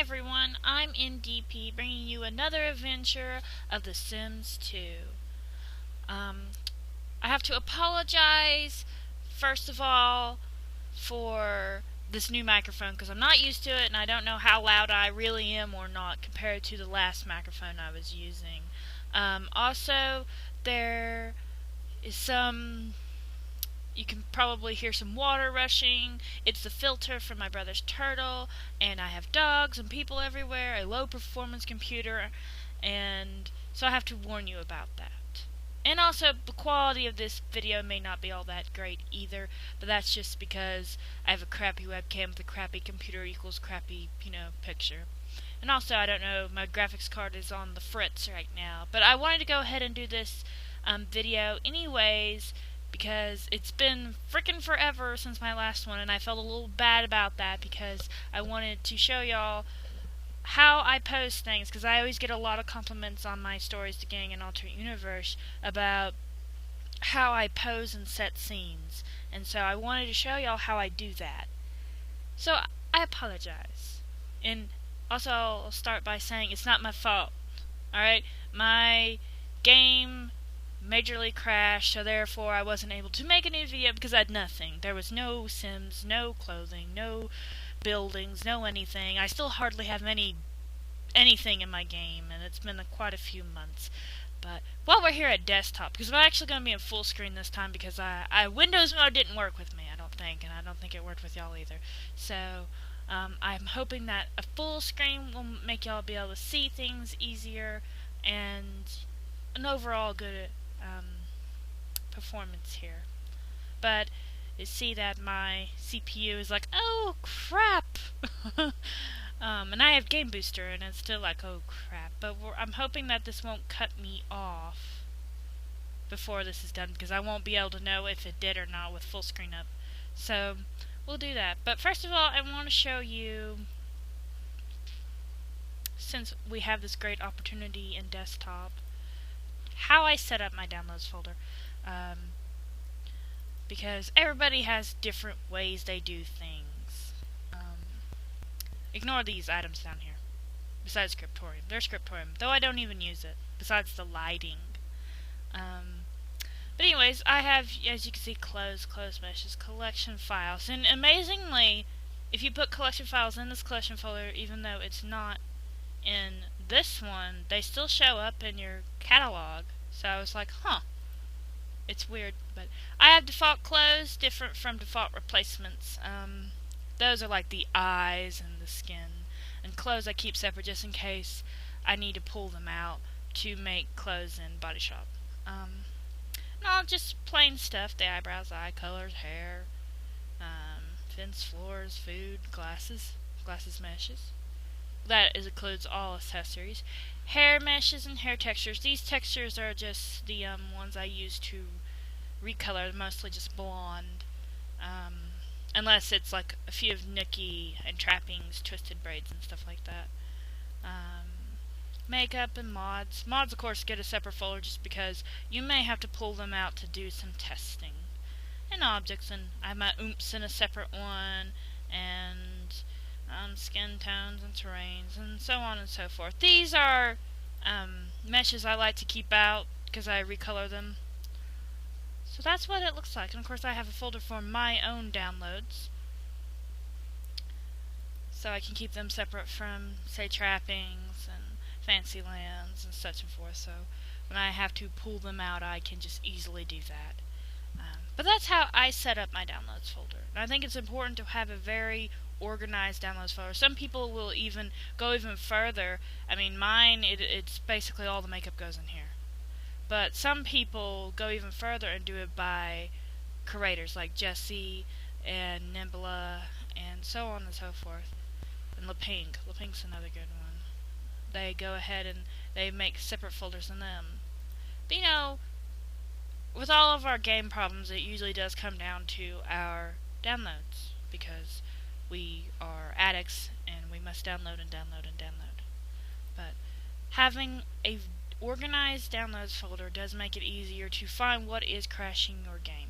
everyone, I'm MDP bringing you another adventure of The Sims 2. I have to apologize, first of all, for this new microphone because I'm not used to it and I don't know how loud I really am or not compared to the last microphone I was using. Also, there is you can probably hear some water rushing. It's the filter from my brother's turtle, and I have dogs and people everywhere, a low performance computer, and so I have to warn you about that. And also, the quality of this video may not be all that great either, but that's just because I have a crappy webcam with a crappy computer equals crappy, picture. And also, I don't know, my graphics card is on the fritz right now, but I wanted to go ahead and do this video anyways, because it's been frickin' forever since my last one, and I felt a little bad about that because I wanted to show y'all how I post things, because I always get a lot of compliments on my Stories to Gang and Alternate Universe about how I pose and set scenes, and so I wanted to show y'all how I do that. So I apologize, and also I'll start by saying it's not my fault, alright? My game majorly crashed, so therefore I wasn't able to make a new video because I had nothing. There was no Sims, no clothing, no buildings, no anything. I still hardly have anything in my game, and it's been quite a few months. But while we're here at desktop, because I'm actually going to be in full screen this time because Windows mode didn't work with me, I don't think, and I don't think it worked with y'all either. So I'm hoping that a full screen will make y'all be able to see things easier and an overall good performance here. But you see that my CPU is like, oh crap! And I have Game Booster and it's still like, oh crap. But I'm hoping that this won't cut me off before this is done, because I won't be able to know if it did or not with full screen up. So we'll do that. But first of all, I want to show you, since we have this great opportunity in desktop, how I set up my downloads folder. Because everybody has different ways they do things. Ignore these items down here. Besides Scriptorium. They're Scriptorium, though I don't even use it, besides the lighting. But anyways, I have, as you can see, closed meshes, collection files. And amazingly, if you put collection files in this collection folder, even though it's not in this one, they still show up in your catalog. So I was like, huh. It's weird, but I have default clothes, different from default replacements. Those are like the eyes and the skin. And clothes I keep separate just in case I need to pull them out to make clothes in Body Shop. No, just plain stuff, the eyebrows, eye colors, hair, fence, floors, food, glasses meshes. That includes all accessories. Hair meshes and hair textures. These textures are just the ones I use to recolor, mostly just blonde. Unless it's like a few of nookie and trappings, twisted braids and stuff like that. Makeup and mods. Mods, of course, get a separate folder just because you may have to pull them out to do some testing. And objects, and I have my oomps in a separate one, and skin tones and terrains, and so on and so forth. These are meshes I like to keep out because I recolor them. So that's what it looks like. And of course I have a folder for my own downloads, so I can keep them separate from, say, trappings and fancy lands and such and forth. So when I have to pull them out, I can just easily do that. But that's how I set up my downloads folder. And I think it's important to have a very organized downloads folder. Some people will even go even further. I mean, mine, it's basically all the makeup goes in here. But some people go even further and do it by creators like Jessie and Nimbla and so on and so forth. And LaPink. LaPink's another good one. They go ahead and they make separate folders in them. But with all of our game problems, it usually does come down to our downloads, because we are addicts and we must download and download and download. But having a organized downloads folder does make it easier to find what is crashing your game.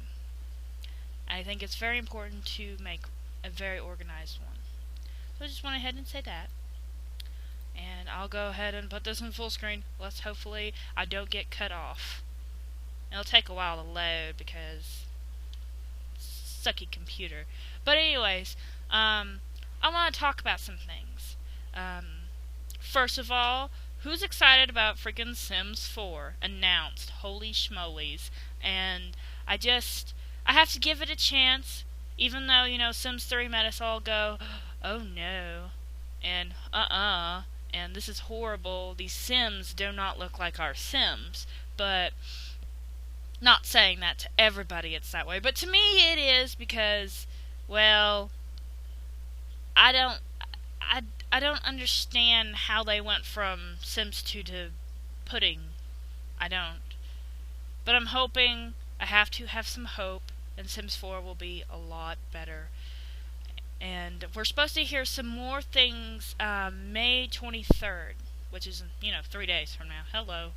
I think it's very important to make a very organized one. So I just went ahead and say that. And I'll go ahead and put this in full screen. Let's hopefully I don't get cut off. It'll take a while to load because sucky computer. But anyways, I want to talk about some things. First of all, who's excited about freaking Sims 4 announced? Holy schmolies. And I have to give it a chance, even though, Sims 3 made us all go, oh no, and and this is horrible. These Sims do not look like our Sims. But not saying that to everybody it's that way, but to me it is because, well, I don't I don't understand how they went from Sims 2 to Pudding. I don't. But I'm hoping, I have to have some hope, and Sims 4 will be a lot better. And we're supposed to hear some more things May 23rd, which is, 3 days from now. Hello.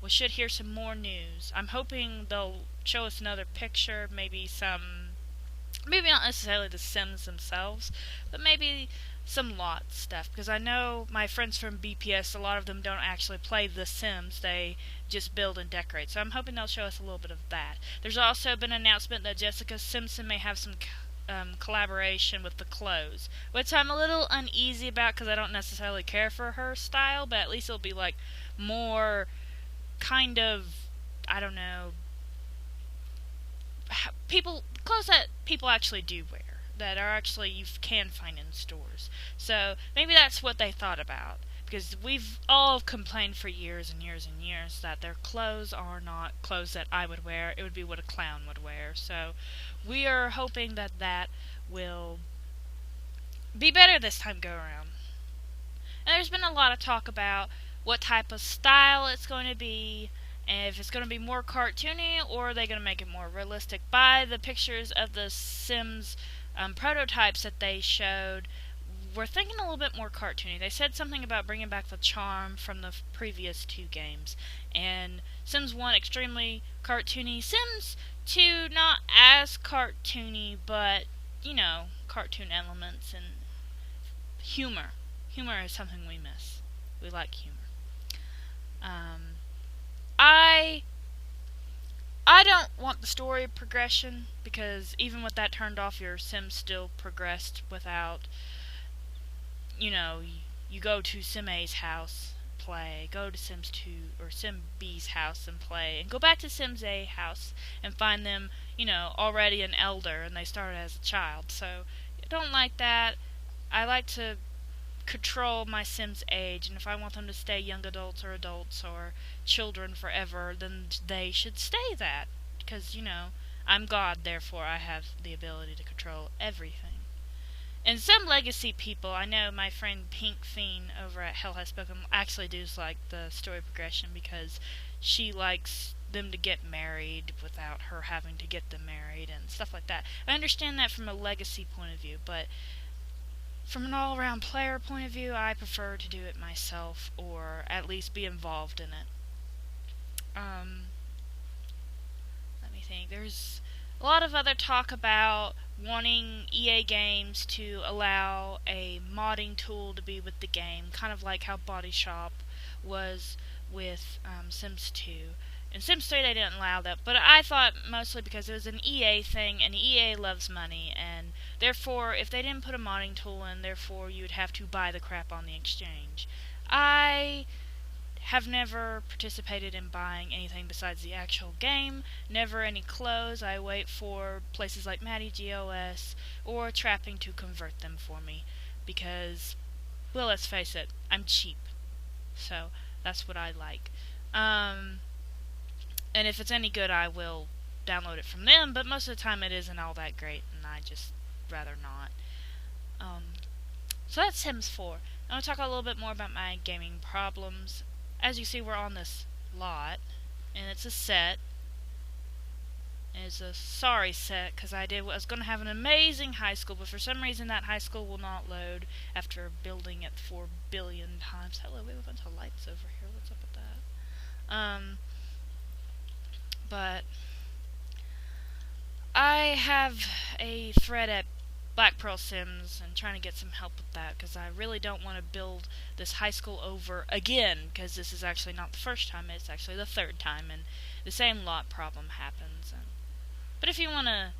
We should hear some more news. I'm hoping they'll show us another picture, maybe not necessarily the Sims themselves, but maybe some lot stuff, because I know my friends from BPS, a lot of them don't actually play The Sims, they just build and decorate, so I'm hoping they'll show us a little bit of that. There's also been an announcement that Jessica Simpson may have some collaboration with the clothes, which I'm a little uneasy about because I don't necessarily care for her style, but at least it'll be like more kind of, I don't know, clothes that people actually do wear, that are actually you can find in stores. So maybe that's what they thought about, because we've all complained for years and years and years that their clothes are not clothes that I would wear. It would be what a clown would wear. So we are hoping that that will be better this time go around. And there's been a lot of talk about what type of style it's going to be, and if it's going to be more cartoony, or are they going to make it more realistic. By the pictures of the Sims prototypes that they showed, we're thinking a little bit more cartoony. They said something about bringing back the charm from the previous 2 games. And Sims 1, extremely cartoony. Sims 2, not as cartoony, but, cartoon elements and humor. Humor is something we miss. We like humor. I don't want the story progression, because even with that turned off, your Sim still progressed without, you go to Sim A's house, play, go to Sims 2 or Sim B's house and play, and go back to Sims A house and find them, already an elder and they started as a child. So I don't like that. I like to control my Sims' age, and if I want them to stay young adults or children forever, then they should stay that, because, I'm God, therefore I have the ability to control everything. And some legacy people, I know my friend Pink Fiend over at Hell Has Spoken actually does like the story progression, because she likes them to get married without her having to get them married and stuff like that. I understand that from a legacy point of view, but from an all-around player point of view, I prefer to do it myself, or at least be involved in it. Let me think. There's a lot of other talk about wanting EA Games to allow a modding tool to be with the game, kind of like how Body Shop was with Sims 2. In Sims 3 they didn't allow that, but I thought mostly because it was an EA thing, and EA loves money, and therefore if they didn't put a modding tool in, therefore you would have to buy the crap on the exchange. I have never participated in buying anything besides the actual game, never any clothes. I wait for places like Maddie GOS or Trapping to convert them for me, because, well, let's face it, I'm cheap. So that's what I like. And if it's any good, I will download it from them, but most of the time it isn't all that great, and I just rather not. So that's Sims 4. I want to talk a little bit more about my gaming problems. As you see, we're on this lot, and it's a set. And it's a sorry set, because I was going to have an amazing high school, but for some reason that high school will not load after building it 4 billion times. Hello, we have a bunch of lights over here. What's up with that? But I have a thread at Black Pearl Sims and trying to get some help with that, because I really don't want to build this high school over again, because this is actually not the first time, it's actually the third time, and the same lot problem happens. But if you want to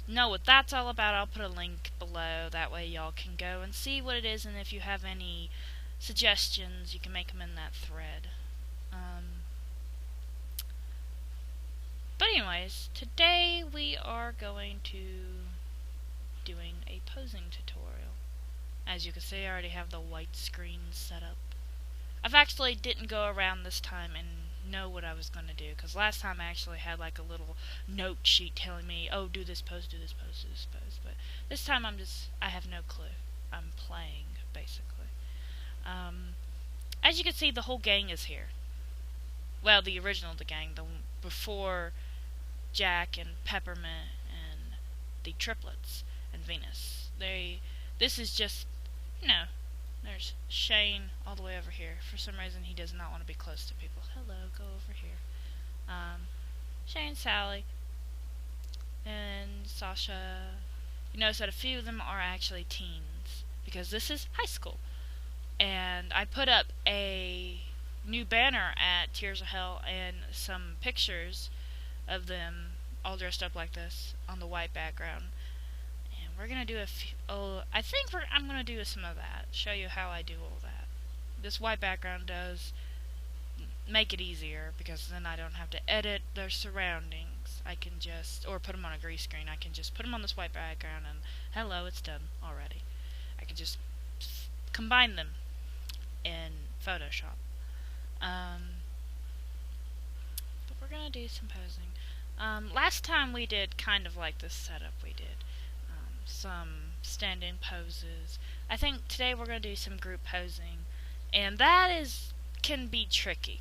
know what that's all about, I'll put a link below, that way y'all can go and see what it is, and if you have any suggestions, you can make them in that thread. But anyways, today we are going to doing a posing tutorial. As you can see, I already have the white screen set up. I've actually didn't go around this time and know what I was going to do, because last time I actually had like a little note sheet telling me, oh, do this pose, do this pose, do this pose. But this time I have no clue. I'm playing, basically. As you can see, the whole gang is here. Well, the original the gang, the before Jack and Peppermint and the triplets and Venus. This is just, there's Shane all the way over here. For some reason, he does not want to be close to people. Hello, go over here. Shane, Sally, and Sasha. You notice that a few of them are actually teens, because this is high school. And I put up a new banner at Tears of Hell and some pictures of them all dressed up like this on the white background. And we're going to do I'm going to do some of that, show you how I do all that. This white background does make it easier, because then I don't have to edit their surroundings. I can just, or put them on a green screen, I can just put them on this white background and hello, it's done already. I can just combine them in Photoshop. But we're going to do some posing. Last time we did kind of like this setup. We did some stand-in poses. I think today we're going to do some group posing, and that can be tricky.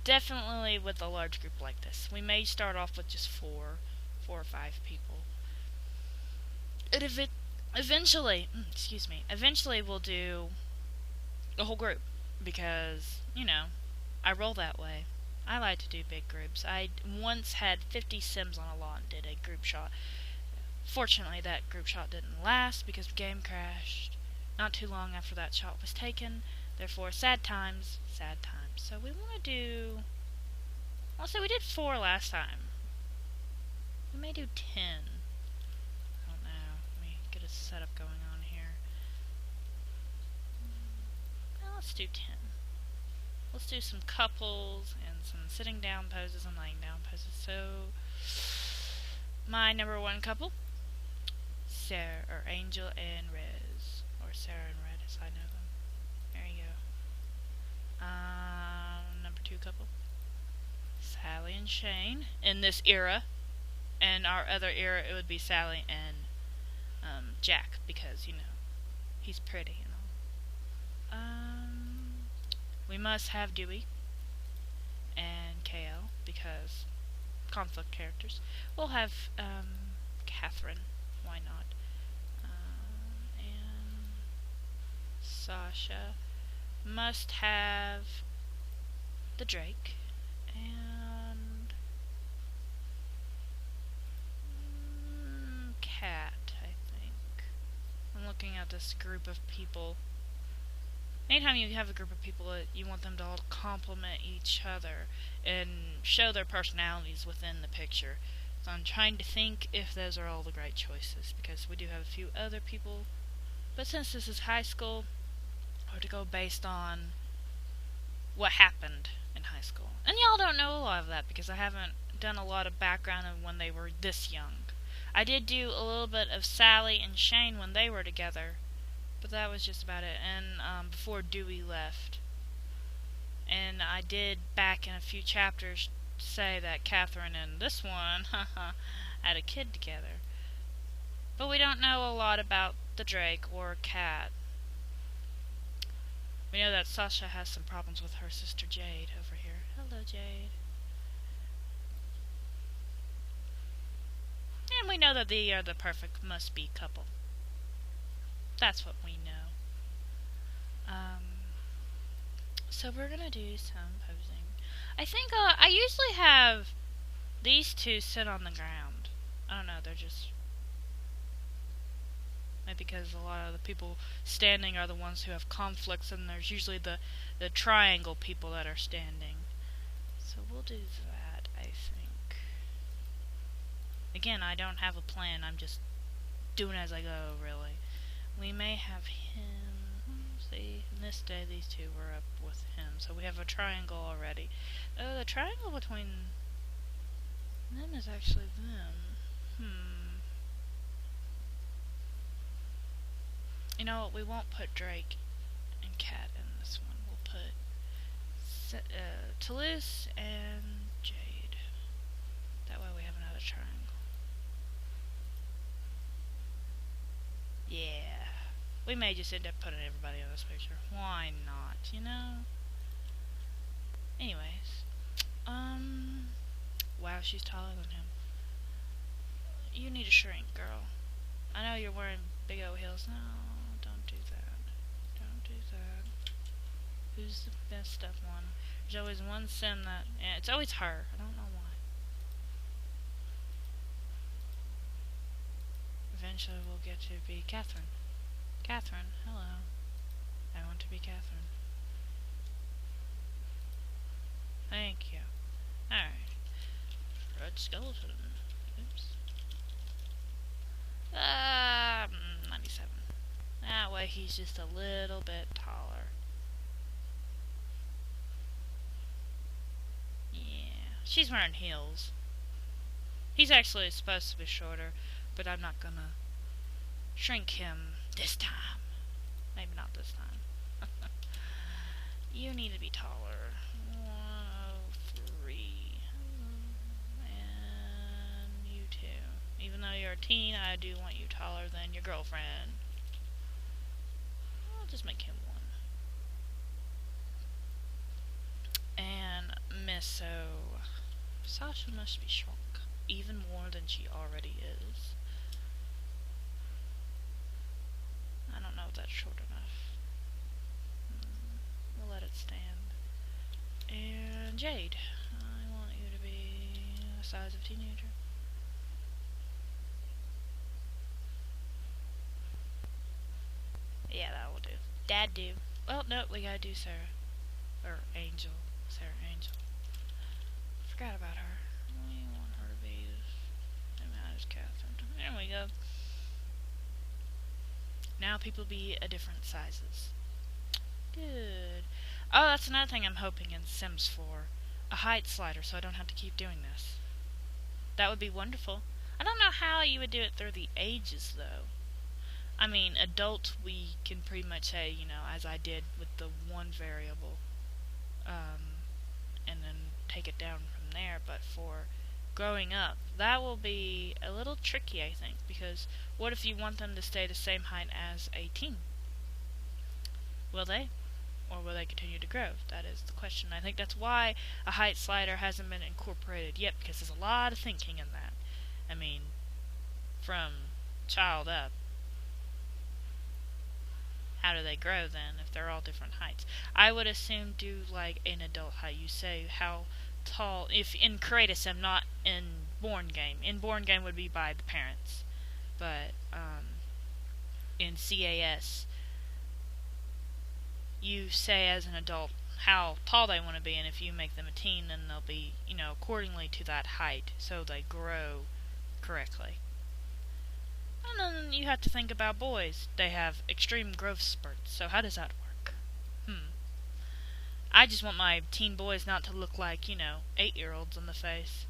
Definitely with a large group like this. We may start off with just four or five people. Eventually we'll do the whole group, because, I roll that way. I like to do big groups. I once had 50 Sims on a lot and did a group shot. Fortunately, that group shot didn't last because the game crashed not too long after that shot was taken. Therefore, sad times, sad times. So we want to do... I'll say we did 4 last time. We may do 10. I don't know. Let me get a setup going on here. Well, let's do 10. Let's do some couples and some sitting down poses and laying down poses. So, my number 1 couple, Angel and Rez, or Sarah and Red as I know them. There you go. Number 2 couple, Sally and Shane in this era. In our other era, it would be Sally and Jack, because, he's pretty and all. We must have Dewey and KL, because conflict characters. We'll have Catherine, why not? And Sasha. Must have the Drake. And Cat, I think. I'm looking at this group of people. Anytime you have a group of people, you want them to all complement each other and show their personalities within the picture. So I'm trying to think if those are all the right choices, because we do have a few other people. But since this is high school, we're to go based on what happened in high school. And y'all don't know a lot of that, because I haven't done a lot of background of when they were this young. I did do a little bit of Sally and Shane when they were together, but that was just about it. And before Dewey left. And I did back in a few chapters say that Catherine and this one had a kid together. But we don't know a lot about the Drake or Cat. We know that Sasha has some problems with her sister Jade over here. Hello, Jade. And we know that they are the perfect must-be couple. That's what we know. So we're gonna do some posing. I think I usually have these two sit on the ground. I don't know, they're just... Maybe because a lot of the people standing are the ones who have conflicts, and there's usually the triangle people that are standing. So we'll do that, I think. Again, I don't have a plan, I'm just doing as I go, really. We may have him, see, in this day these two were up with him, so we have a triangle already. Oh, the triangle between them is actually them. You know what, we won't put Drake and Cat in this one. We'll put Toulouse and Jade. That way we have another triangle. Yeah. We may just end up putting everybody in this picture. Why not, you know? Anyways. Wow, she's taller than him. You need to shrink, girl. I know you're wearing big old heels. No, don't do that. Don't do that. Who's the messed up one? There's always one sim that... Yeah, it's always her. I don't know why. Eventually we'll get to be Catherine. Catherine, hello. I want to be Catherine. Thank you. Alright. Red skeleton. Oops. 97. That way he's just a little bit taller. Yeah. She's wearing heels. He's actually supposed to be shorter, but I'm not gonna shrink him this time. Maybe not this time. You need to be taller. 103. And you too. Even though you're a teen, I do want you taller than your girlfriend. I'll just make him one. And Miss, so Sasha must be shrunk even more than she already is. I don't know if that's short enough. We'll let it stand. And Jade, I want you to be the size of teenager. Yeah, that will do. Dad do. Well, no, we gotta do Sarah. Or Angel. Sarah Angel. Forgot about her. We want her to be as Catherine. There we go. Now people be a different sizes. Good. Oh, that's another thing I'm hoping in Sims 4. A height slider so I don't have to keep doing this. That would be wonderful. I don't know how you would do it through the ages, though. I mean, adult, we can pretty much say, you know, as I did with the one variable, and then take it down from there, but for growing up, that will be a little tricky, I think, because what if you want them to stay the same height as a teen? Will they? Or will they continue to grow? That is the question. I think that's why a height slider hasn't been incorporated yet, because there's a lot of thinking in that. I mean, from child up, how do they grow then if they're all different heights? I would assume do like an adult height. You say how tall, if in Create a Sim, not in Born Game. In Born Game would be by the parents. But in CAS, you say as an adult how tall they want to be, and if you make them a teen, then they'll be, you know, accordingly to that height, so they grow correctly. And then you have to think about boys. They have extreme growth spurts, so how does that work? I just want my teen boys not to look like, you know, 8-year-olds in the face.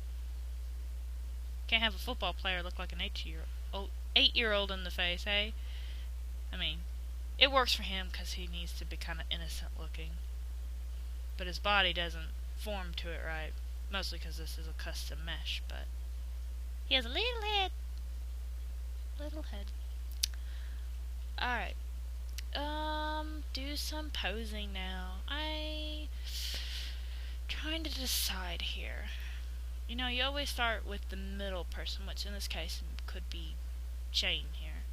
Can't have a football player look like an 8-year-old in the face, hey? I mean, it works for him because he needs to be kind of innocent looking. But his body doesn't form to it right. Mostly because this is a custom mesh, but he has a little head. Little head. Alright. Do some posing now. Trying to decide here. You know, you always start with the middle person, which in this case could be Jane here.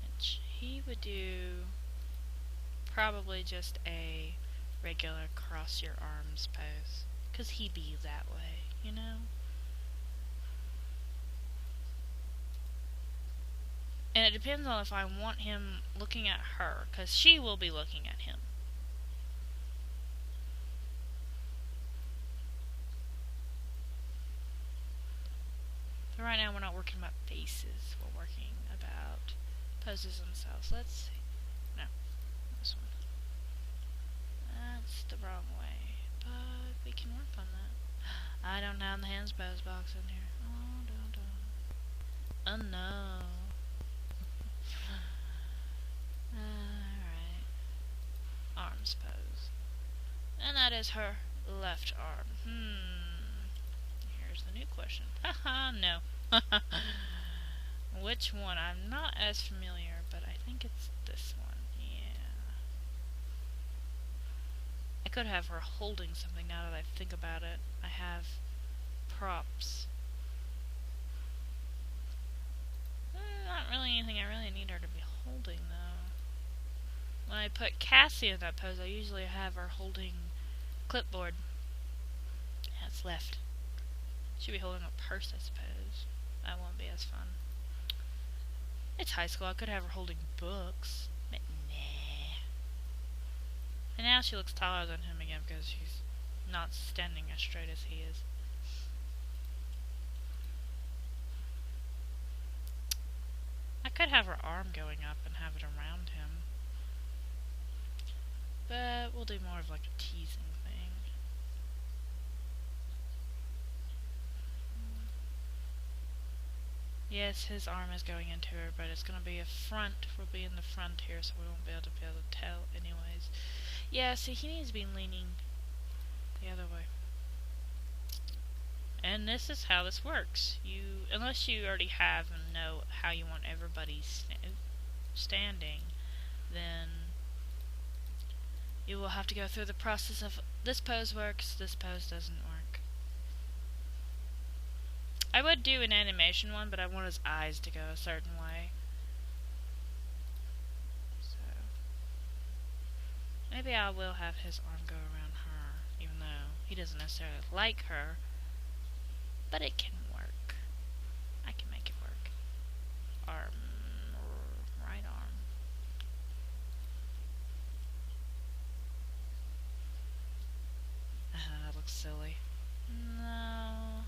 Which he would do probably just a regular cross your arms pose. 'Cause he be that way, you know? And it depends on if I want him looking at her, because she will be looking at him. So right now we're not working about faces, we're working about poses themselves. Let's see. No, this one. That's the wrong way, but we can work on that. I don't have the hands pose box in here. Oh no. Alright. Arms pose. And that is her left arm. Here's the new question. Haha, no. Which one? I'm not as familiar, but I think it's this one. Yeah. I could have her holding something now that I think about it. I have props. Not really anything I really need her to be holding, though. When I put Cassie in that pose, I usually have her holding clipboard. That's left. She'd be holding a purse, I suppose. That won't be as fun. It's high school. I could have her holding books. But nah. And now she looks taller than him again because she's not standing as straight as he is. I could have her arm going up and have it around him. But we'll do more of like a teasing thing. Yes, his arm is going into her, but it's going to be a front. We'll be in the front here, so we won't be able to tell anyways. Yeah, see, he needs to be leaning the other way. And this is how this works. Unless you already have and know how you want everybody standing, then you will have to go through the process of this pose works, this pose doesn't work. I would do an animation one, but I want his eyes to go a certain way. So maybe I will have his arm go around her, even though he doesn't necessarily like her. But it can work. I can make it work. Arm, right arm. That looks silly. No.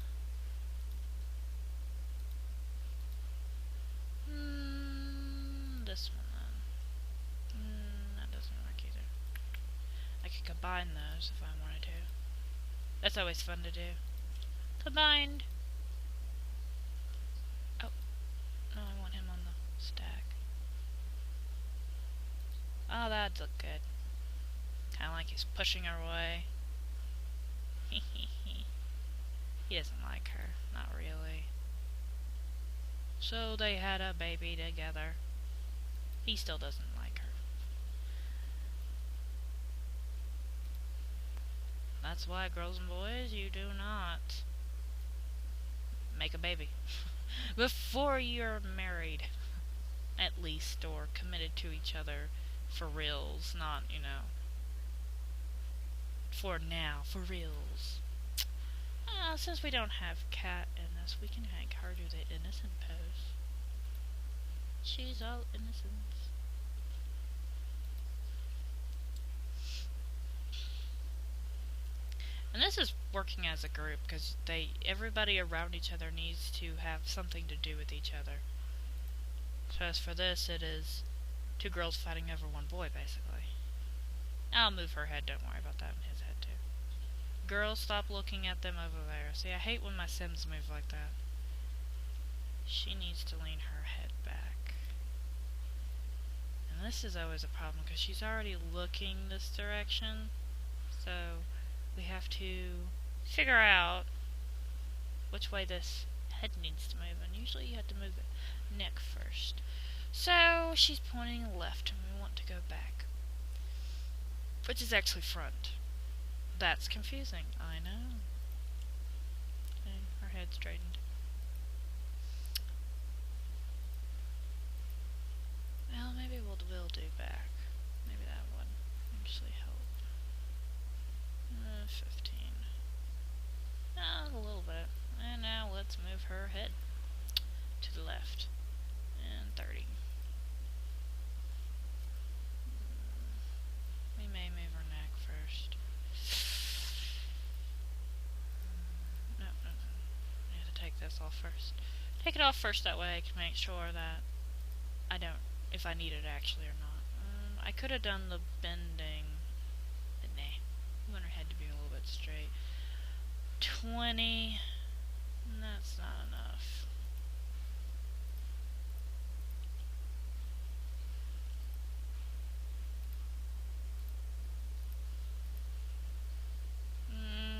This one then. That doesn't work either. I could combine those if I wanted to. That's always fun to do. Combined. Oh. No, I want him on the stack. Oh, that'd look good. Kinda like he's pushing her away. He doesn't like her. Not really. So they had a baby together. He still doesn't like her. That's why, girls and boys, you do not make a baby before you're married, at least, or committed to each other for reals, not, for now, for reals. Since we don't have Cat in this, we can make her do the innocent pose. She's all innocence. And this is working as a group, because everybody around each other needs to have something to do with each other. So as for this, it is two girls fighting over one boy, basically. I'll move her head, don't worry about that, and his head too. Girls, stop looking at them over there. See, I hate when my Sims move like that. She needs to lean her head back. And this is always a problem, because she's already looking this direction. So we have to figure out which way this head needs to move. And usually you have to move the neck first. So she's pointing left, and we want to go back. Which is actually front. That's confusing, I know. Okay, her head straightened. Well, maybe we'll do back. Maybe that would actually help. 15. A little bit. And now let's move her head to the left. And 30. We may move her neck first. No. I have to take this off first. Take it off first, that way I can make sure that I don't, if I need it actually or not. I could have done the bending, but nah. We want her head to be a little bit straight. 20. That's not enough.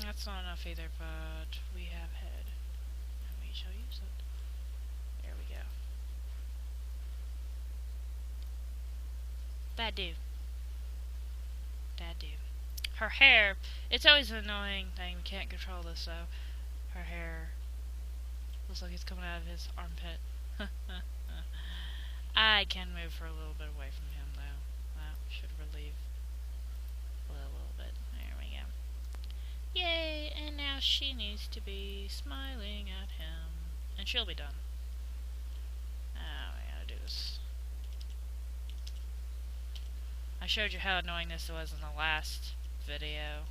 That's not enough either, but we have head, and we shall use it. There we go. That do. Her hair, it's always an annoying thing. We can't control this, so her hair looks like it's coming out of his armpit. I can move her a little bit away from him, though. That should relieve a little bit. There we go. Yay, and now she needs to be smiling at him. And she'll be done. Now we gotta do this. I showed you how annoying this was in the last video.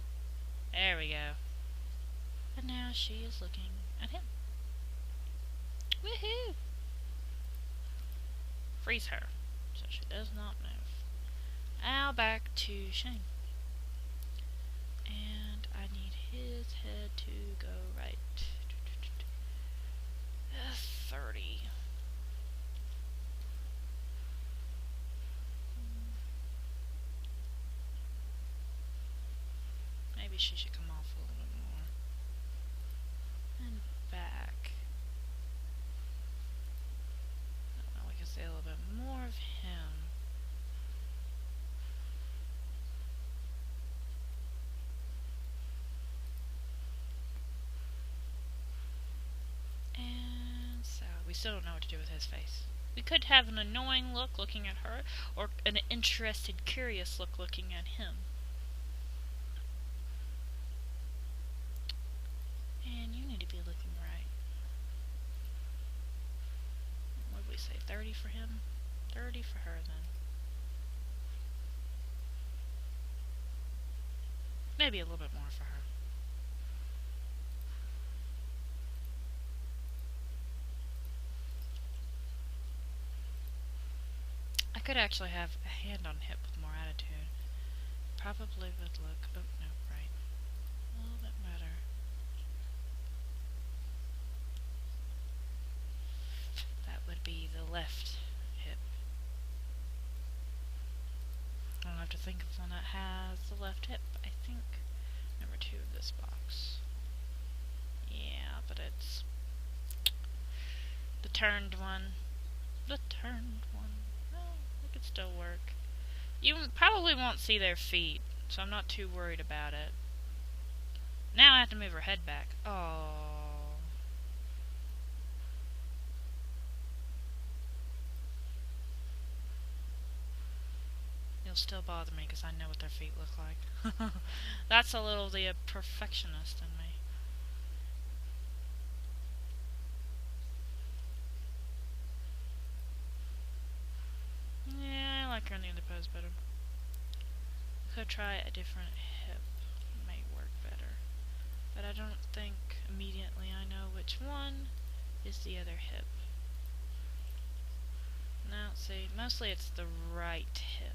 There we go. And now she is looking at him. Woohoo! Freeze her, so she does not move. Now back to Shane. And I need his head to go right. 30. Maybe she should come off a little bit more. And back. I don't know, we can see a little bit more of him. And so, we still don't know what to do with his face. We could have an annoying look looking at her, or an interested, curious look looking at him. And you need to be looking right. What did we say, 30 for him? 30 for her, then. Maybe a little bit more for her. I could actually have a hand on hip with more attitude. Probably would look, oh no, right. A little bit better. That would be the left hip. I don't have to think of one that has the left hip. I think number 2 of this box. Yeah, but it's the turned one. Well, it could still work. You probably won't see their feet, so I'm not too worried about it. Now I have to move her head back. Oh. It'll still bother me because I know what their feet look like. That's a little the perfectionist in me. Yeah, I like her in the other pose better. Could try a different hip. Might work better. But I don't think immediately I know which one is the other hip. Now, see, mostly it's the right hip.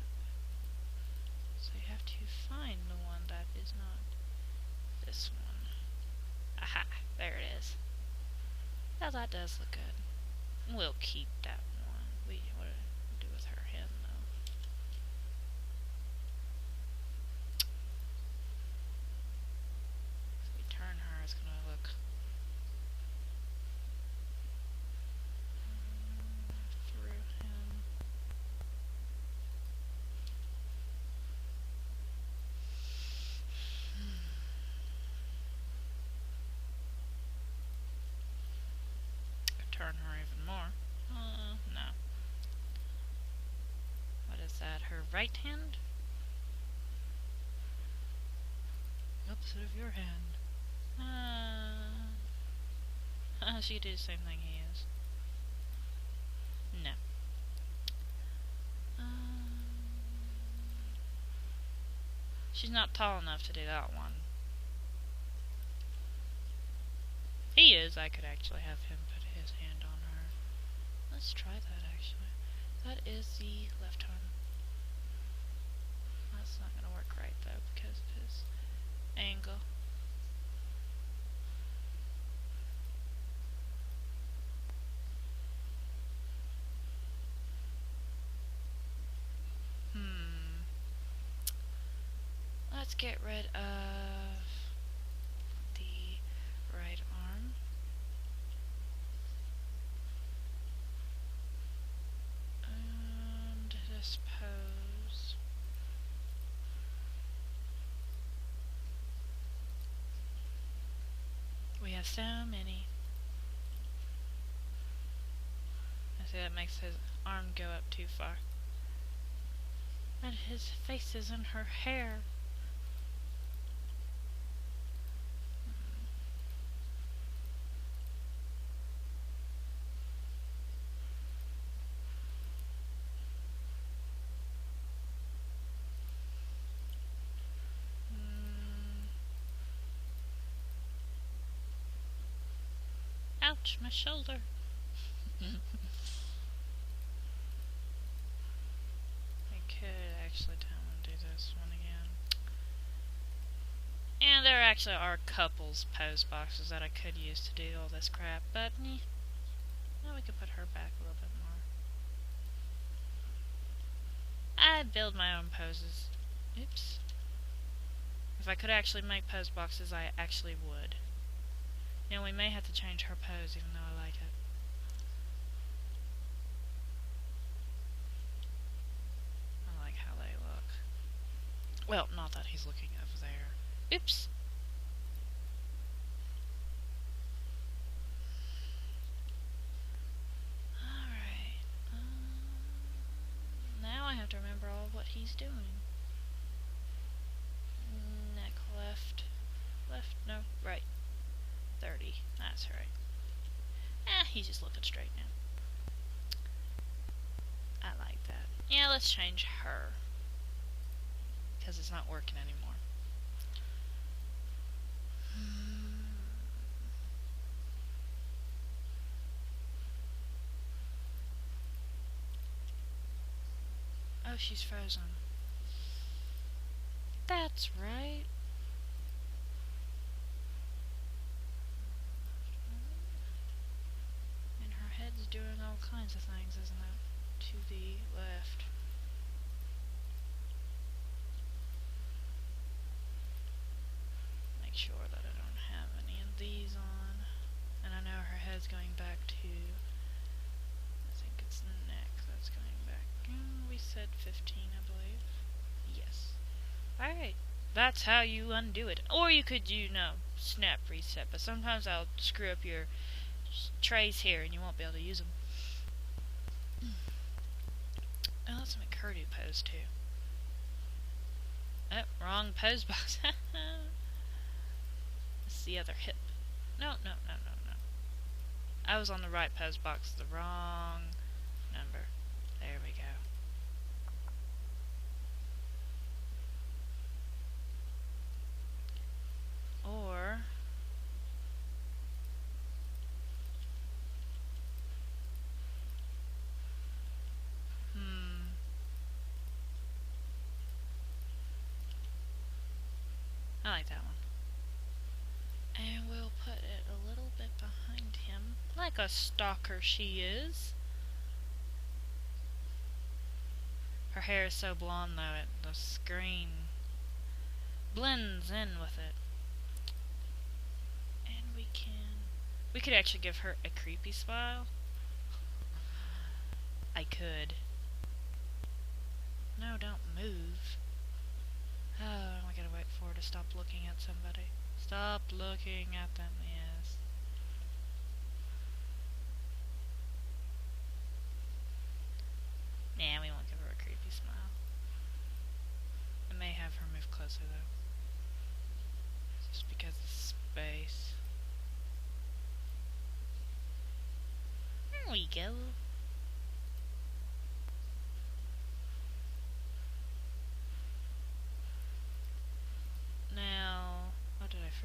So you have to find the one that is not this one. Aha, there it is. Well, that does look good. We'll keep that one. What do we do with her head, though? If we turn her, it's gonna look through him. Turn her even more. No. What is that? Her right hand? Opposite of your hand. She did the same thing he is. No. She's not tall enough to do that one. He is. I could actually have him put his hand on her. Let's try that, actually. That is the left arm. That's not going to work right, though, because of his angle. Let's get rid of the right arm. And this pose. We have so many. I see that makes his arm go up too far. And his face is in her hair. Ouch, my shoulder. I could actually tell him to do this one again. And there actually are couples pose boxes that I could use to do all this crap, but now we could put her back a little bit more. I build my own poses. Oops. If I could actually make pose boxes, I actually would. You know, we may have to change her pose, even though I like it. I like how they look. Well, not that he's looking over there. Oops. Alright. Now I have to remember all of what he's doing. Neck left. Left, no, right. 30. That's right. He's just looking straight now. I like that. Yeah, let's change her. Because it's not working anymore. Oh, she's frozen. That's right. And her head's doing all kinds of things, isn't it? To the left. Make sure that I don't have any of these on. And I know her head's going back to, I think it's the neck that's going back. We said 15, I believe. Yes. Alright. That's how you undo it. Or you could, snap reset. But sometimes I'll screw up your trays here and you won't be able to use them. Oh, let's make her do pose too. Oh, wrong pose box. It's the other hip. No. I was on the right pose box, the wrong number. There we go. Or I like that one. And we'll put it a little bit behind him, like a stalker she is. Her hair is so blonde though, the screen blends in with it. And we could actually give her a creepy smile. I could. No, don't move. Oh, I gotta wait for her to stop looking at somebody. Stop looking at them, yes. Nah, we won't give her a creepy smile. I may have her move closer though. Just because of space. There we go.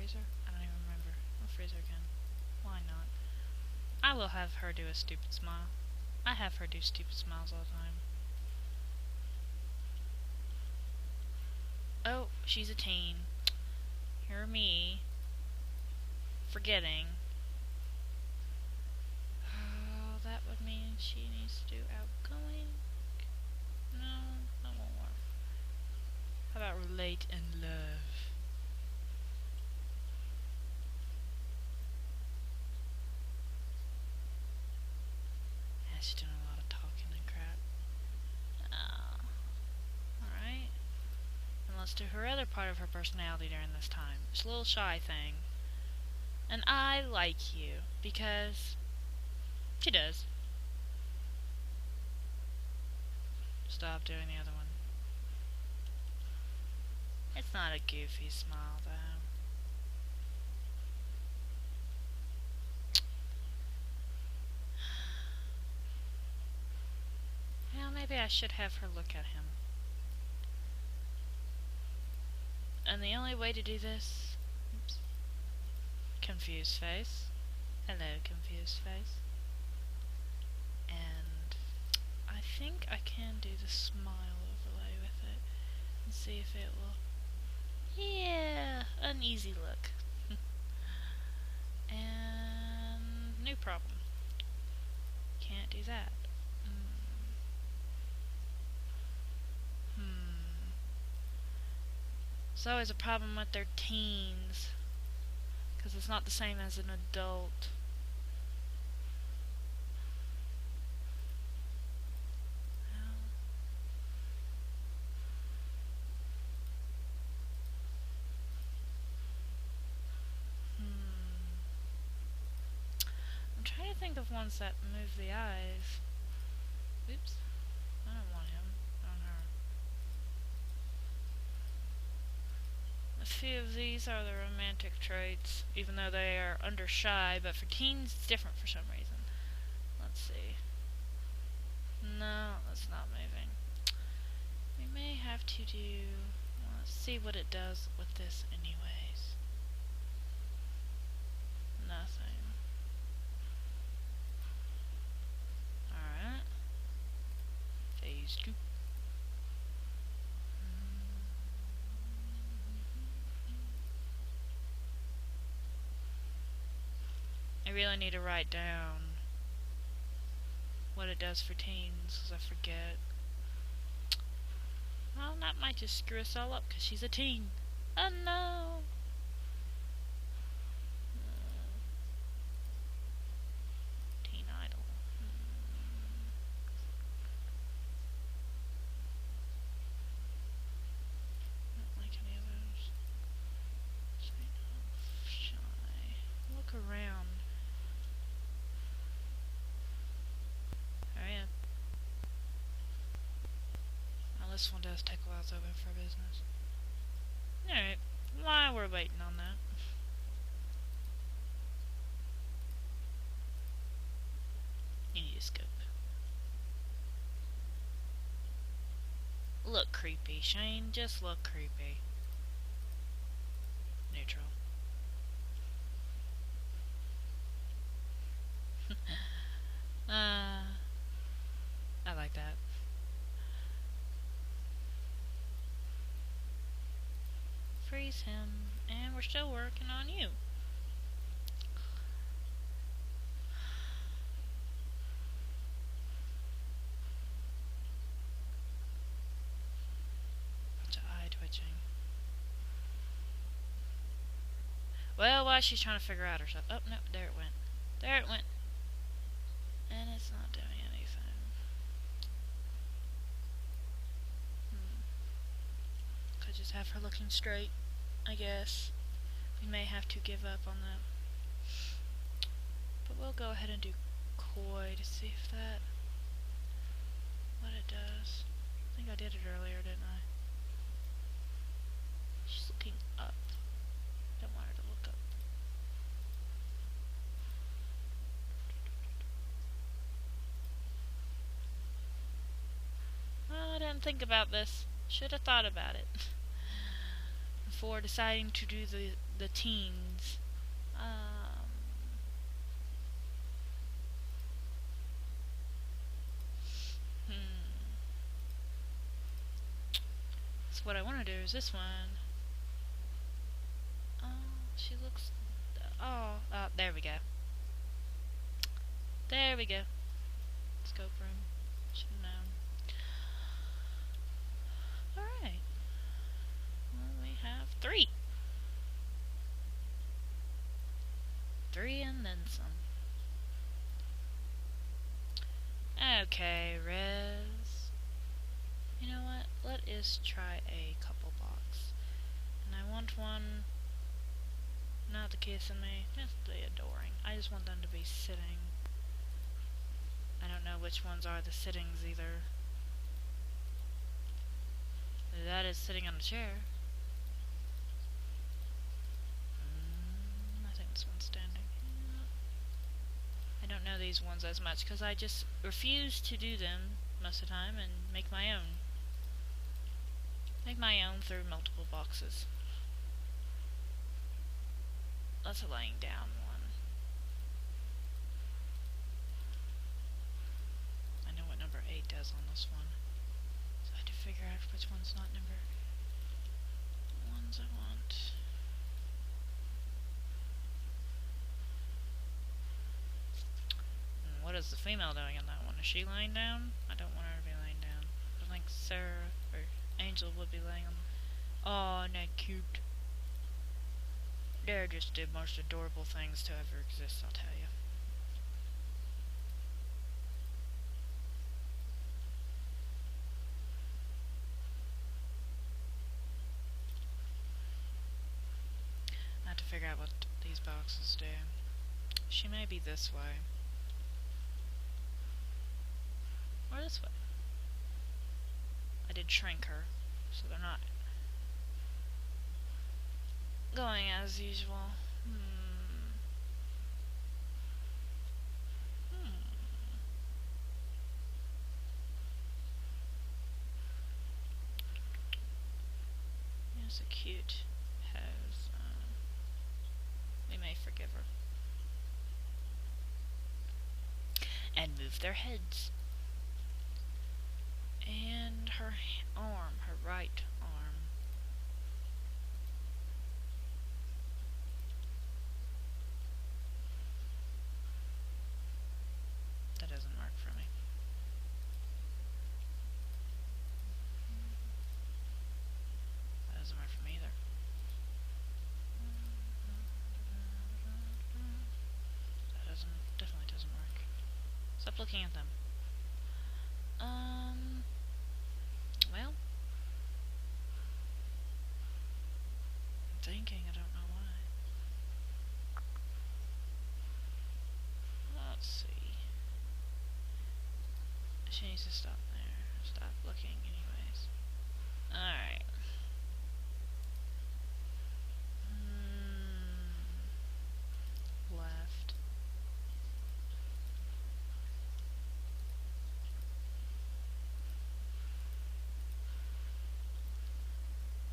freeze her? I don't even remember. I'll freeze her again. Why not? I will have her do a stupid smile. I have her do stupid smiles all the time. Oh, she's a teen. Hear me. Forgetting. Oh, that would mean she needs to do outgoing. No, that won't work. How about relate and love? Yeah, she's doing a lot of talking and crap. Alright. And let's do her other part of her personality during this time. This little shy thing. And I like you, because she does. Stop doing the other one. It's not a goofy smile, though. Well, maybe I should have her look at him. And the only way to do this... Oops. Confused face. Hello, confused face. And I think I can do the smile overlay with it. And see if it will... Yeah, an easy look. And new problem. Can't do that. It's always a problem with their teens, because it's not the same as an adult. I'm trying to think of ones that move the eyes. Oops. I don't want him. I want her. A few of these are the romantic traits, even though they are under shy, but for teens it's different for some reason. Let's see. No, that's not moving. We may have to do... Well, let's see what it does with this anyways. Nothing. Alright. Phase 2. I really need to write down what it does for teens, because I forget. Well, that might just screw us all up, because she's a teen. Oh no! Teen idol. I don't like any of those. Shy. Look around. Hurry up. Well, this one does take a while to open for business. Alright, while we're waiting on that. You need a scope. Look creepy, Shane. Just look creepy. Neutral. I like that. Freeze him, and we're still working on you. Bunch of eye twitching. Well, while she's trying to figure out herself. Oh, no, there it went. There it went. And it's not doing anything. Could just have her looking straight, I guess. We may have to give up on that. But we'll go ahead and do coy to see if that... what it does. I think I did it earlier, didn't I? She's looking up. Don't want her to look up. Well, I didn't think about this. Should have thought about it. before deciding to do the teens. So what I want to do is this one. She looks... there we go. There we go. Scope room. Should have known. Alright. Well, we have 3. 3 and then some. Okay, res. You know what? Let us try a couple box. And I want one, not the kissing me, just the adoring. I just want them to be sitting. I don't know which ones are the sittings either. That is sitting on the chair. I think this one's standing. I don't know these ones as much because I just refuse to do them most of the time and make my own. Make my own through multiple boxes. That's a laying down one. I know what number 8 does on this one. So I had to figure out which one's not number ones I want. What is the female doing in that one? Is she laying down? I don't want her to be laying down. I think Sarah or Angel would be laying on. Oh, isn't that cute? They're just the most adorable things to ever exist, I'll tell you. I have to figure out what these boxes do. She may be this way. Or this way. I did shrink her, so they're not going as usual. Here's a cute pose. We may forgive her. And move their heads. And her arm, her right arm. That doesn't work for me. That doesn't work for me either. That definitely doesn't work. Stop looking at them. Well, I'm thinking, I don't know why. Let's see. She needs to stop there. Stop looking anyways. Alright. Left.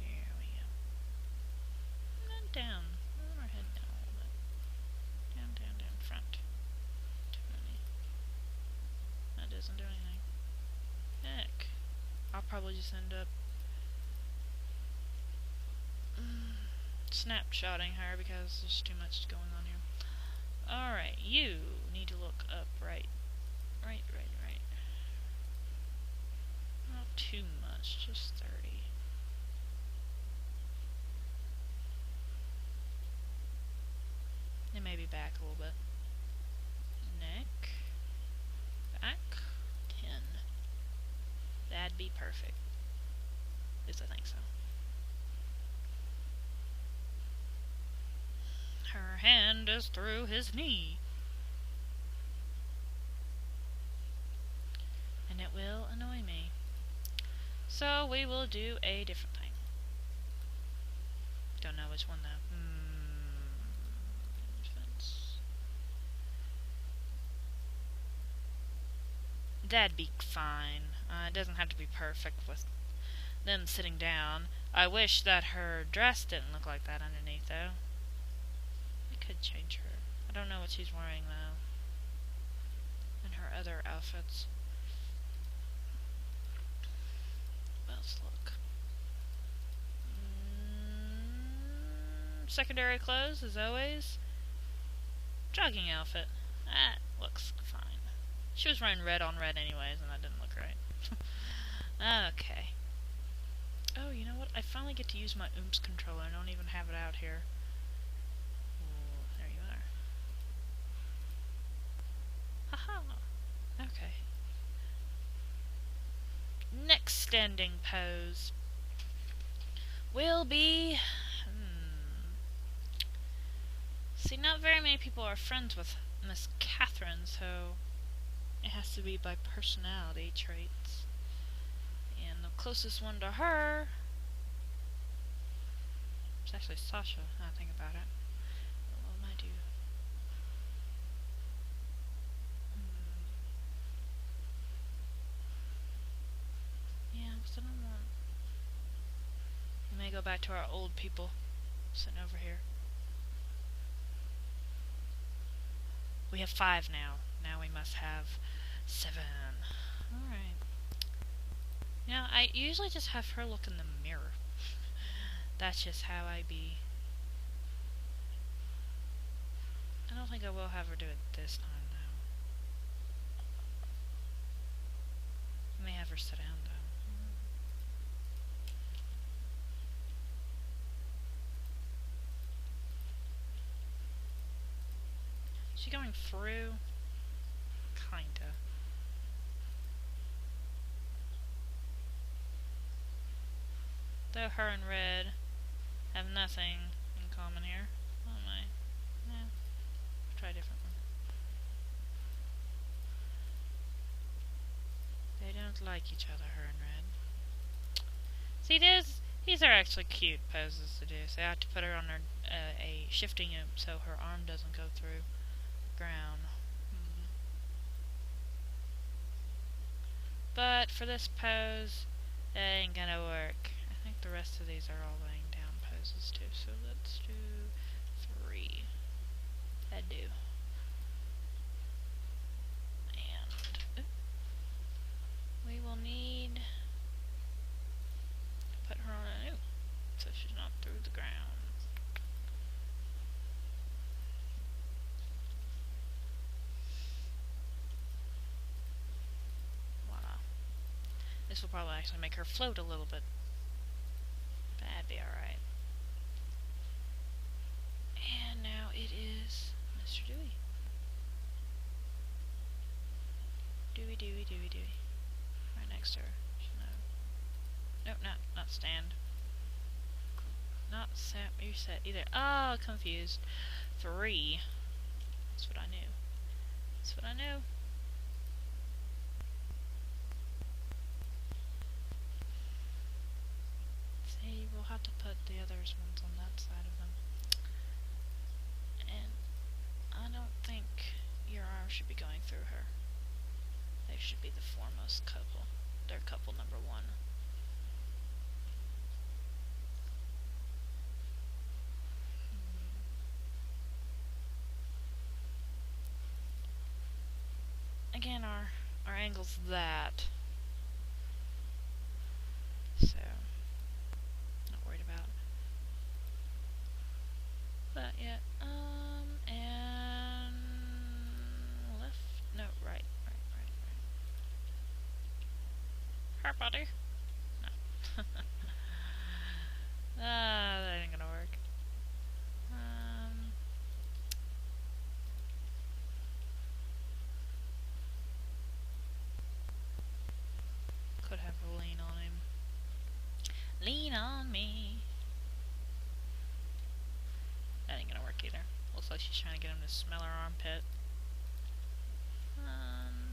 Here we go. And then down. Move our head down a little bit. Down, down, down, front. Too many. That doesn't do anything. Heck. I'll probably just end up snapshotting her because there's too much going on here. Alright, you need to look up right. Right. Not too much, just 30. And maybe back a little bit. Neck. Back. 10. That'd be perfect. At least I think so. Her hand is through his knee. And it will annoy me. So we will do a different thing. Don't know which one though. Defense. That'd be fine. It doesn't have to be perfect with them sitting down. I wish that her dress didn't look like that underneath, though. I could change her. I don't know what she's wearing, though. And her other outfits. Let's look. Secondary clothes, as always. Jogging outfit. That looks fine. She was wearing red on red anyways, and that didn't look right. Okay. Oh, you know what? I finally get to use my OOMS controller. I don't even have it out here. Ooh, there you are. Haha. Okay. Next standing pose will be... See, not very many people are friends with Miss Catherine, so it has to be by personality traits. And the closest one to her... It's actually Sasha, now I think about it. What will I do? Yeah, because I don't want... We may go back to our old people sitting over here. We have 5 now. Now we must have 7. Alright. You know, I usually just have her look in the mirror. That's just how I be. I don't think I will have her do it this time, though. I may have her sit down, though. Is she going through? Kinda. Though her and Red have nothing in common here. Oh my. Yeah. Try a different one. They don't like each other, her and Red. See, these are actually cute poses to do. So I have to put her on her a shifting OOMS so her arm doesn't go through ground. But for this pose, that ain't gonna work. I think the rest of these are all laying down poses too. So let's do 3. That'd do. And we will need to put her on an OOMS so she's not through the ground. This will probably actually make her float a little bit. That'd be alright. And now it is Mr. Dewey. Dewey, Dewey, Dewey, Dewey. Right next to her. No. Nope, not stand. Not sat, you said either. Oh, confused. 3. That's what I knew. That's what I knew. We'll have to put the others ones on that side of them. And I don't think your arm should be going through her. They should be the foremost couple. They're couple number 1. Again, our angle's that. So that yet. And left, no, right. Her body? No. That ain't gonna work. Could have her lean on him. Lean on me. That ain't gonna work either. Looks like she's trying to get him to smell her armpit.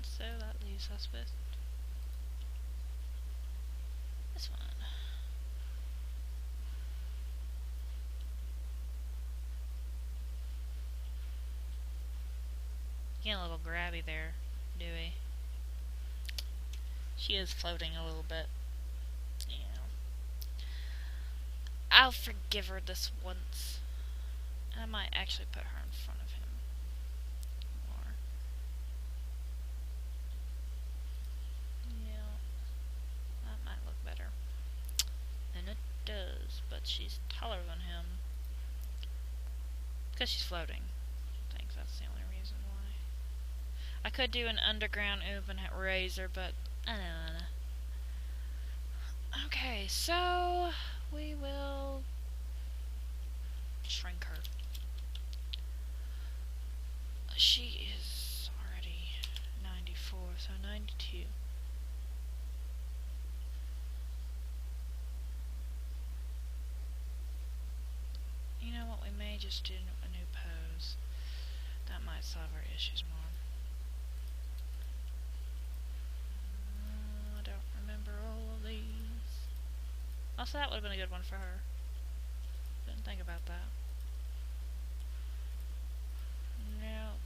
So that leaves us with this one. Getting a little grabby there, Dewey. She is floating a little bit. Yeah. I'll forgive her this once. I might actually put her in front of him more. Yeah, that might look better. And it does, but she's taller than him. Because she's floating. I think that's the only reason why. I could do an underground open razor, but I don't know. Okay, so we will shrink her. She is already 94, so 92. You know what, we may just do a new pose. That might solve our issues more. I don't remember all of these. Also, that would have been a good one for her. Didn't think about that. Nope.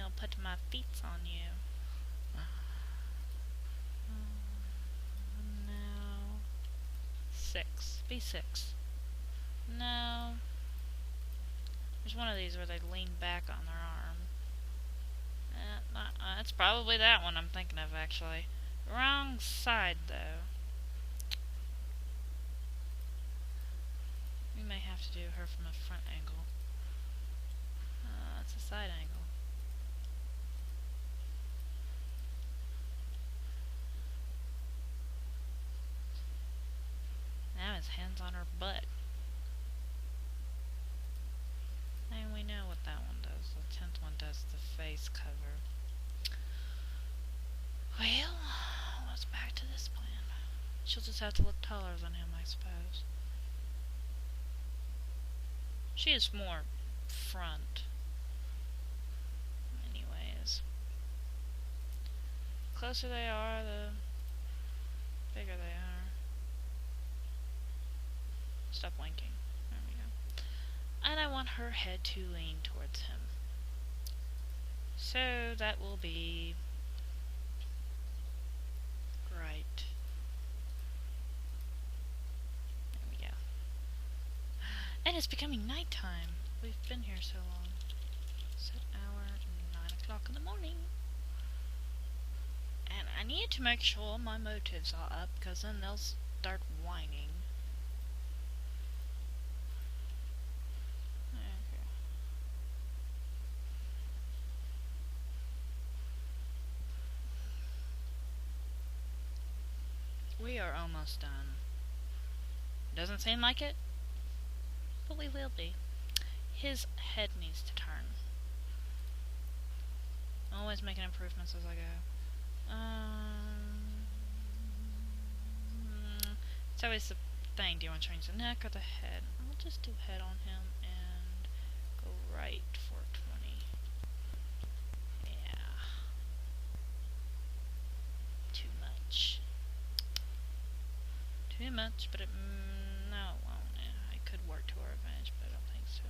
I'll put my feet on you. No. 6. Be 6. No. There's one of these where they lean back on their arm. It's probably that one I'm thinking of, actually. Wrong side, though. We may have to do her from a front angle. It's a side angle. Now his hand's on her butt. And we know what that one does. The 10th one does the face cover. Well, let's back to this plan. She'll just have to look taller than him, I suppose. She is more front. Anyways. The closer they are, the bigger they are. Stop winking. There we go. And I want her head to lean towards him. So that will be right. There we go. And it's becoming nighttime. We've been here so long. Set hour 9 o'clock in the morning. And I need to make sure my motives are up, because then they'll start whining. Okay. We are almost done. Doesn't seem like it, but we will be. His head needs to turn. Always making improvements as I go. It's always the thing. Do you want to change the neck or the head? I'll just do head on him and go right for 20. Yeah. Too much. Too much, but no, it won't. Yeah, it could work to our advantage, but I don't think so.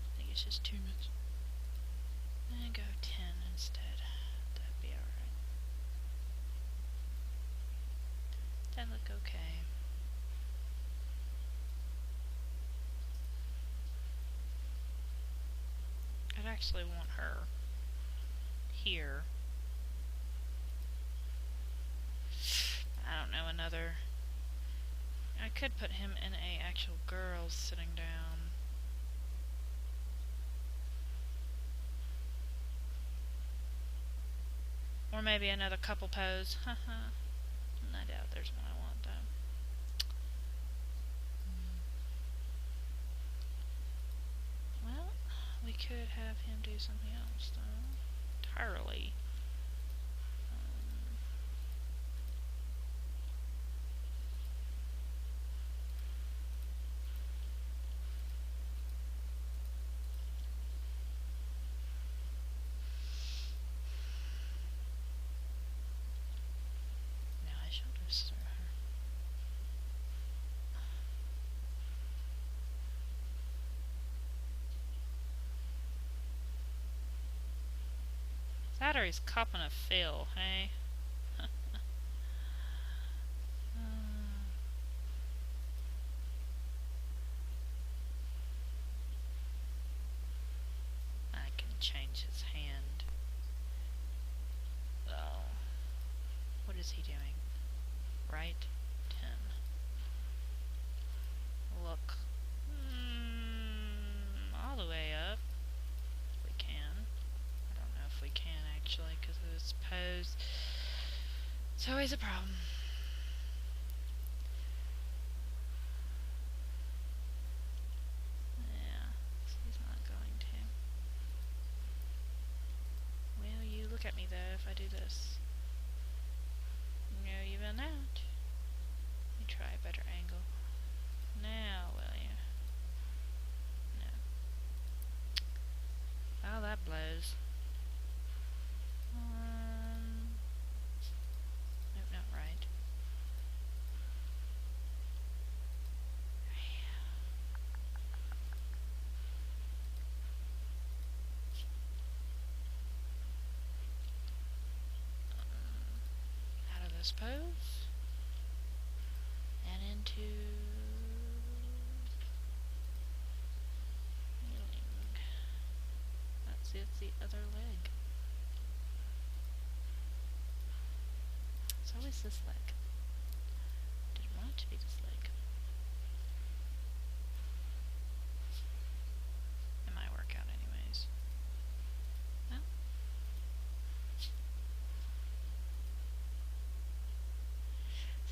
I think it's just too much. And go 10 instead. That'd be alright. That look okay. I'd actually want her here. I don't know, another. I could put him in a actual girl sitting down. Or maybe another couple pose. Haha. I doubt there's one I want, though. Well, we could have him do something else, though. Entirely. Now I shall restore her. battery's copping a fill, hey? I can change his hand. Oh. What is he doing? Right? 10. Look. All the way up. If we can. I don't know if we can actually, because of this pose. It's always a problem. Yeah, he's not going to. Will you look at me though if I do this? No, you will not. Let me try a better angle. Now, will you? No. Oh, that blows. Nope, not right. Out of this pose. And into... kneeling. It's the other leg. It's always this leg. Didn't want it to be this leg. It might work out anyways. No?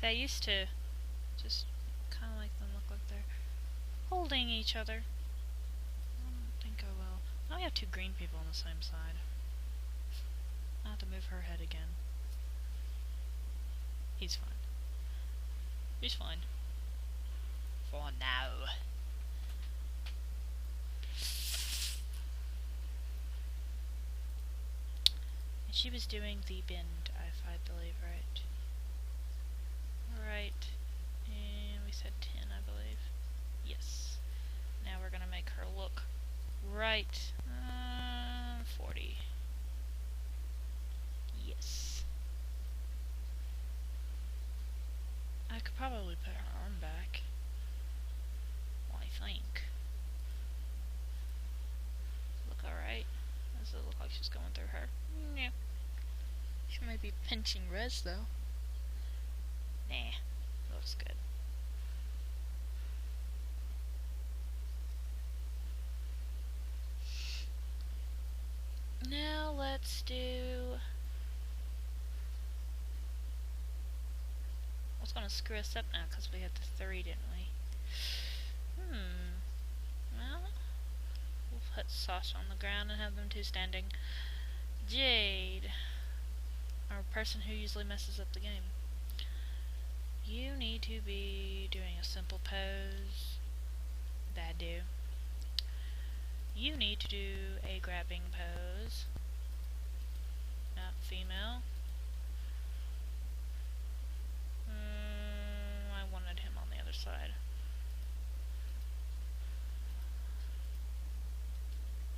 So I used to just kind of like them look like they're holding each other. I don't think I will. Now we have two green people on the same side. I'll have to move her head again. He's fine. He's fine. For now. And she was doing the bend, if I believe, right? Right. And we said 10, I believe. Yes. Now we're gonna make her look right. 40. Yes. I could probably put her arm back. Well, I think. Look alright. Does it look like she's going through her? Yeah. She might be pinching res though. Nah. Looks good. Now let's do... I was gonna screw us up now because we had the 3, didn't we? Well, we'll put Sasha on the ground and have them two standing. Jade, our person who usually messes up the game. You need to be doing a simple pose. That do. You need to do a grabbing pose. Not female. I wanted him on the other side.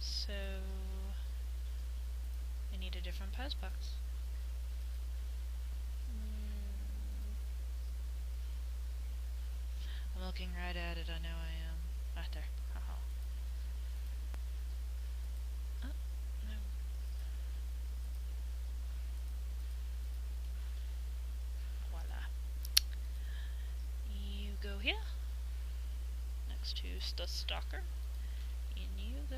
So I need a different pose box. I'm looking right at it, I know I am. Right there. Haha. Oh, no. Voila. You go here. Next to the stalker. And you go...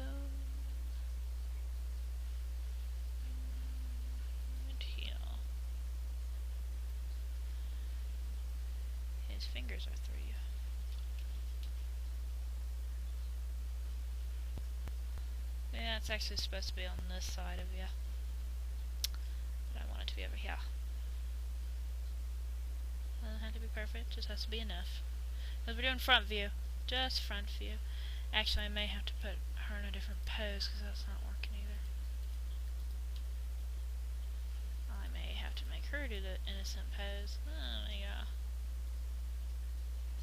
and here. His fingers are through you. Yeah, it's actually supposed to be on this side of you. But I want it to be over here. Doesn't have to be perfect, just has to be enough. Because we're doing front view. Just front view. Actually, I may have to put her in a different pose because that's not working either. I may have to make her do the innocent pose. Oh my god.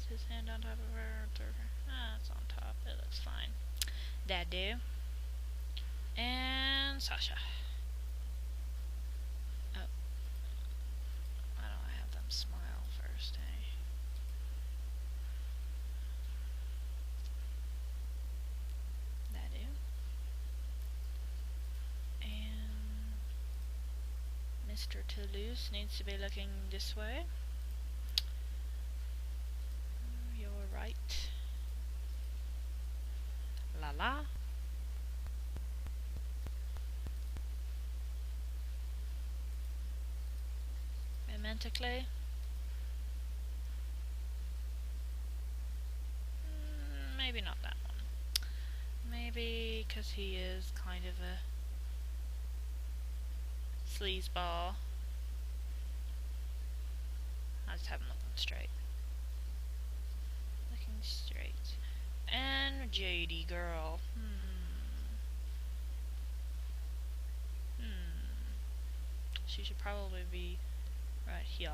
Is his hand on top of her or through her? Ah, it's on top. It looks fine. That do. And Sasha. Mr. Toulouse needs to be looking this way. You're right. La la. Romantically. Maybe not that one. Maybe because he is kind of a sleazeball. I just have him looking straight. Looking straight. And JD girl. She should probably be right here.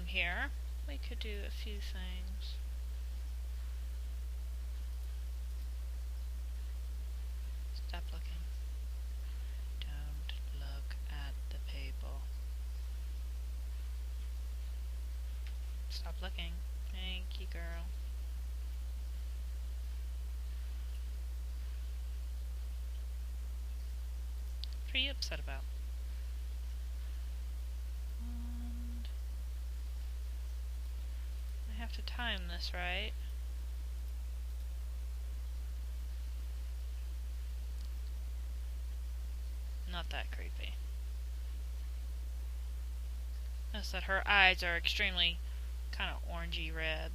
Here, we could do a few things. Stop looking. Don't look at the people. Stop looking. Thank you, girl. What are you upset about? I have to time this right. Not that creepy. Notice that her eyes are extremely kind of orangey red.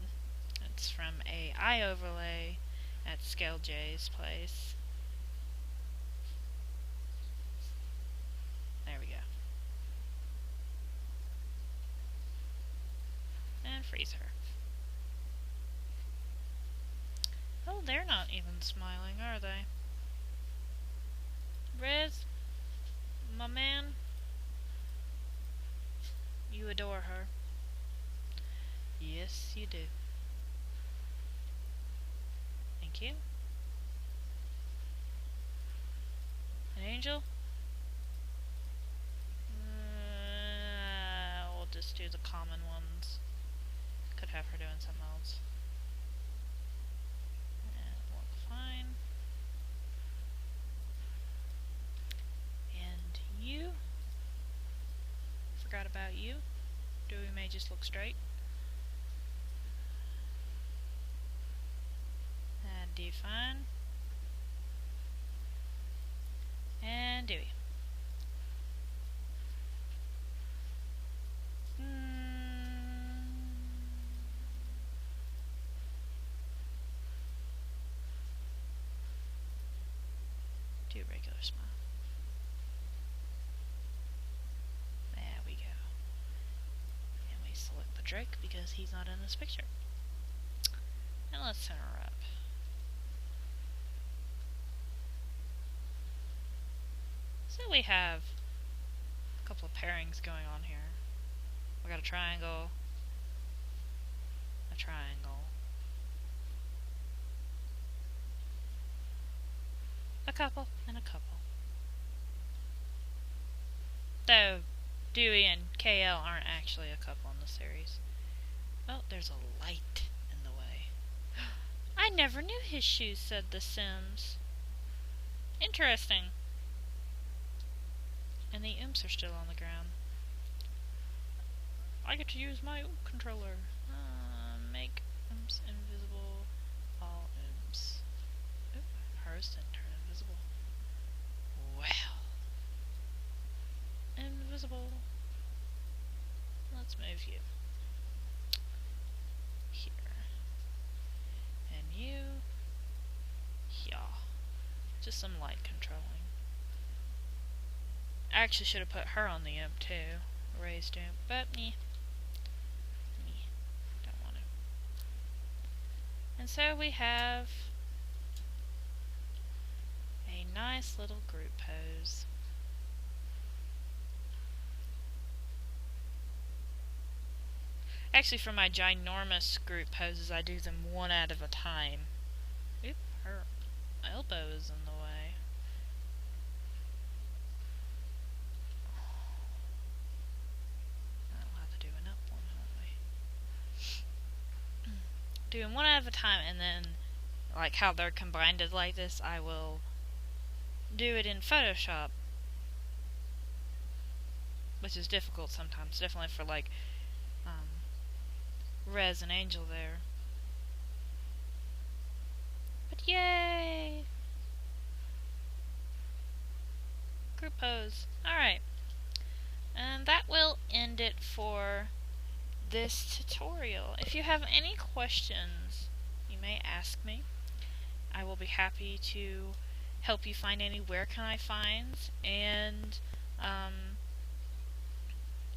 It's from a eye overlay at Scale J's place. There we go. And freeze her. Oh, they're not even smiling, are they? Riz, my man, you adore her. Yes, you do. Thank you. An angel? We'll just do the common ones. Could have her doing something else. Fine. And you? Forgot about you. Dewey may just look straight. And D fine. And Dewey. Do a regular smile. There we go. And we select the Drake because he's not in this picture. And let's center her up. So we have a couple of pairings going on here. We got a triangle, a couple, and a couple. Though Dewey and KL aren't actually a couple in the series. Oh, there's a light in the way. I never knew his shoes said The Sims. Interesting. And the imps are still on the ground. I get to use my controller. Make imps invisible. All imps. Oop, hers didn't turn invisible. Well. Invisible. Let's move you. Here. And you. Yeah. Just some light controlling. I actually should have put her on the imp too. erase doom, but don't want to. And so we have a nice little group pose. Actually, for my ginormous group poses, I do them one at a time. Oop, her elbow is in the way. I'll have to do an up one, won't we? Doing one at a time, and then, like how they're combined like this, I will do it in Photoshop, which is difficult sometimes, definitely for like Rez and Angel there. But yay! Group pose. Alright. And that will end it for this tutorial. If you have any questions, you may ask me. I will be happy to help you find any where can I finds, and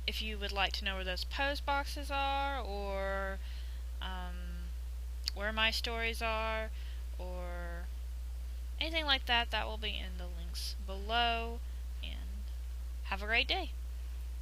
if you would like to know where those pose boxes are, or where my stories are, or anything like that, that will be in the links below. And have a great day.